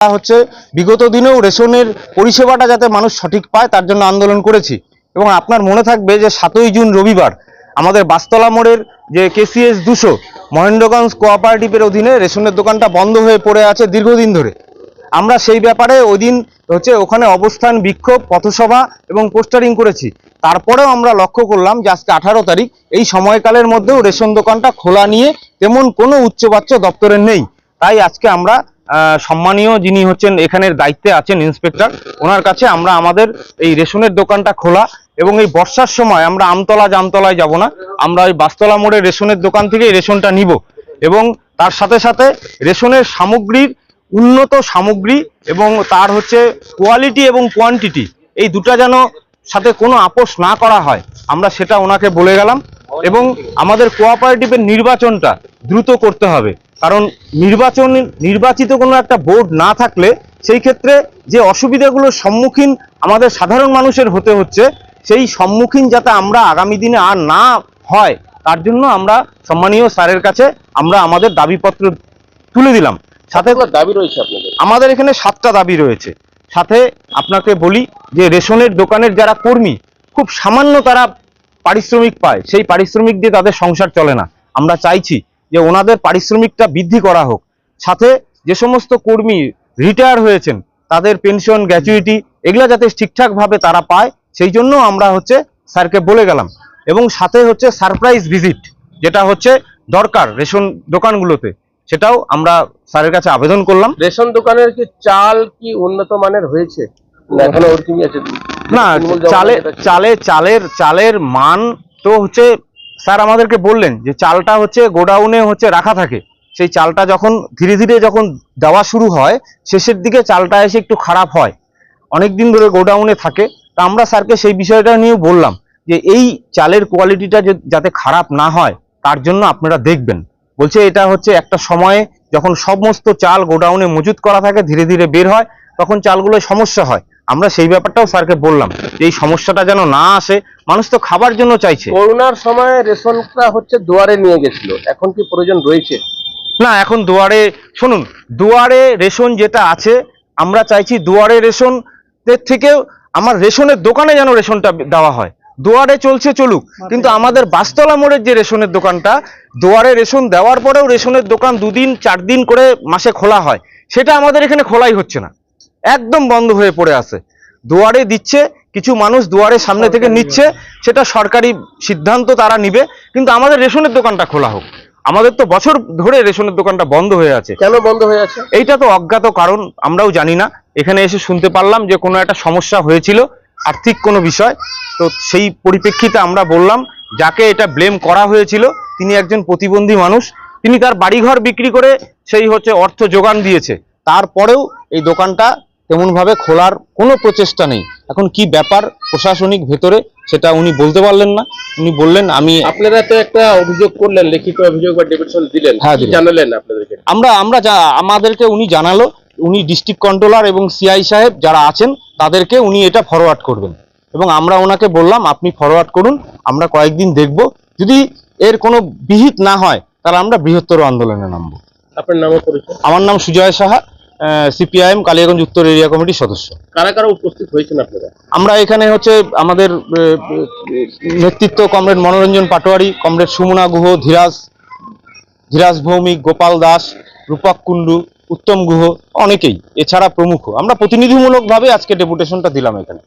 হচ্ছে বিগত দিনেও রেশনের পরিষেবাটা যাতে মানুষ সঠিক পায় তার জন্য আন্দোলন করেছি। এবং আপনার মনে থাকবে যে 7ই জুন রবিবার আমাদের বাসতলা মোড়ের যে কেসিএস 200 মহেন্দ্রগঞ্জ কোঅপারেটিভের অধীনে রেশনের দোকানটা বন্ধ হয়ে পড়ে আছে দীর্ঘদিন ধরে। আমরা সেই ব্যাপারে ওই দিন ওখানে অবস্থান, বিক্ষোভ, পথসভা এবং পোস্টারিং করেছি। তারপরেও আমরা লক্ষ্য করলাম যে আজকে 18 তারিখ, এই সময়কালের মধ্যেও রেশন দোকানটা খোলা নিয়ে তেমন কোনো উচ্চবাচ্য দপ্তরের নেই। তাই আজকে আমরা সম্মানীয় যিনি হচ্ছেন এখানের দায়িত্বে আছেন ইন্সপেক্টর, ওনার কাছে আমরা আমাদের এই রেশনের দোকানটা খোলা এবং এই বর্ষার সময় আমরা আমতলা জামতলায় যাব না, আমরা ওই বাসতলা মোড়ের রেশনের দোকান থেকেই রেশনটা নিব এবং তার সাথে সাথে রেশনের সামগ্রীর উন্নত সামগ্রী এবং তার কোয়ালিটি এবং কোয়ান্টিটি এই দুটা যেন সাথে কোনো আপোষ না করা হয়, আমরা সেটা ওনাকে বলে গেলাম। এবং আমাদের কোঅপারেটিভের নির্বাচনটা দ্রুত করতে হবে, কারণ নির্বাচিত কোনো একটা বোর্ড না থাকলে সেই ক্ষেত্রে যে অসুবিধাগুলোর সম্মুখীন আমাদের সাধারণ মানুষের হতে হচ্ছে, সেই সম্মুখীন যাতে আমরা আগামী দিনে আর না হয় তার জন্য আমরা সম্মানীয় স্যারের কাছে আমরা আমাদের দাবিপত্র তুলে দিলাম। সাথে দাবি রয়েছে আপনাদের? আমাদের এখানে 7টা দাবি রয়েছে। সাথে আপনাকে বলি যে রেশনের দোকানের যারা কর্মী খুব সামান্য তারা পারিশ্রমিক পায়, সেই পারিশ্রমিক দিয়ে তাদের সংসার চলে না। আমরা চাইছি যে ওনাদের পারিশ্রমিকটা বৃদ্ধি করা হোক। সাথে যে সমস্ত কর্মী রিটায়ার হয়েছেন তাদের পেনশন, গ্র্যাচুইটি এগুলা যাতে ঠিকঠাকভাবে তারা পায়, সেই জন্য আমরা স্যারকে বলে গেলাম। এবং সাথে সারপ্রাইজ ভিজিট যেটা দরকার রেশন দোকানগুলোতে, সেটাও আমরা স্যারের কাছে আবেদন করলাম। রেশন দোকানের কি চাল কি উন্নত মানের হয়েছে এখনো ওরকমই আছে? না, চালের মান তো স্যার আমাদেরকে বললেন যে চালটা গোডাউনে রাখা থাকে, সেই চালটা যখন ধীরে ধীরে যখন দেওয়া শুরু হয় শেষের দিকে চালটা এসে একটু খারাপ হয়, অনেকদিন ধরে গোডাউনে থাকে। তা আমরা স্যারকে সেই বিষয়টা নিয়েও বললাম যে এই চালের কোয়ালিটিটা যাতে খারাপ না হয় তার জন্য আপনারা দেখবেন। বলছে এটা একটা সময়ে যখন সমস্ত চাল গোডাউনে মজুত করা থাকে, ধীরে ধীরে বের হয়, তখন চালগুলো সমস্যা হয়। আমরা সেই ব্যাপারটাও স্যারকে বললাম যে এই সমস্যাটা যেন না আসে, মানুষ তো খাবার জন্য চাইছে। করোনার সময় রেশনটা দুয়ারে নিয়ে গেছিল, এখন কি প্রয়োজন রয়েছে? না, এখন দুয়ারে শুনুন, দুয়ারে রেশন যেটা আছে আমরা চাইছি দুয়ারে রেশন থেকেও আমার রেশনের দোকানে যেন রেশনটা দেওয়া হয়। দুয়ারে চলছে চলুক, কিন্তু আমাদের বাসতলা মোড়ের যে রেশনের দোকানটা, দুয়ারে রেশন দেওয়ার পরেও রেশনের দোকান 2 দিন 4 দিন করে মাসে খোলা হয়, সেটা আমাদের এখানে খোলাই হচ্ছে না, একদম বন্ধ হয়ে পড়ে আছে। দুয়ারে দিচ্ছে, কিছু মানুষ দুয়ারের সামনে থেকে নিচ্ছে, সেটা সরকারি সিদ্ধান্ত, তারা নিবে, কিন্তু আমাদের রেশনের দোকানটা খোলা হোক। আমাদের তো বছর ধরে রেশনের দোকানটা বন্ধ হয়ে আছে। কেন বন্ধ হয়ে আছে এইটা তো অজ্ঞাত কারণ, আমরাও জানি না। এখানে এসে শুনতে পারলাম যে কোনো একটা সমস্যা হয়েছিল, আর্থিক কোনো বিষয়। তো সেই পরিপ্রেক্ষিতে আমরা বললাম, যাকে এটা ব্লেম করা হয়েছিল তিনি একজন প্রতিবন্ধী মানুষ, তিনি তার বাড়িঘর বিক্রি করে সেই অর্থ যোগান দিয়েছে, তারপরেও এই দোকানটা তেমনভাবে খোলার কোনো প্রচেষ্টা নেই। এখন কি ব্যাপার প্রশাসনিক ভেতরে সেটা উনি বলতে পারলেন না। উনি বললেন আপনারা তো একটা অভিযোগ করলেন, লিখিত অভিযোগ বা ডেপুটেশন দিলেন, হ্যাঁ জানালেন আপনাদেরকে? আমাদেরকে উনি জানালো, উনি ডিস্ট্রিক্ট কন্ট্রোলার এবং সিআই সাহেব যারা আছেন তাদেরকে উনি এটা ফরওয়ার্ড করবেন, এবং আমরা ওনাকে বললাম আপনি ফরওয়ার্ড করুন, আমরা কয়েকদিন দেখব, যদি এর কোনো বিহিত না হয় তাহলে আমরা বৃহত্তর আন্দোলনে নামবো। আপনার নাম ও পরিচয়? আমার নাম সুজয় সাহা, সিপিআইএম কালিয়াগঞ্জ উত্তর এরিয়া কমিটির সদস্য। কারা কারা উপস্থিত হয়েছেন আপনারা? আমরা এখানে আমাদের নেতৃত্ব কমরেড মনোরঞ্জন পাটোয়ারি, কমরেড সুমনা গুহ, ধীরাজ ভৌমিক, গোপাল দাস, রূপক কুন্ডু, উত্তম গুহ, অনেকেই, এছাড়া প্রমুখ। আমরা প্রতিনিধিমূলকভাবে আজকে ডেপুটেশনটা দিলাম এখানে।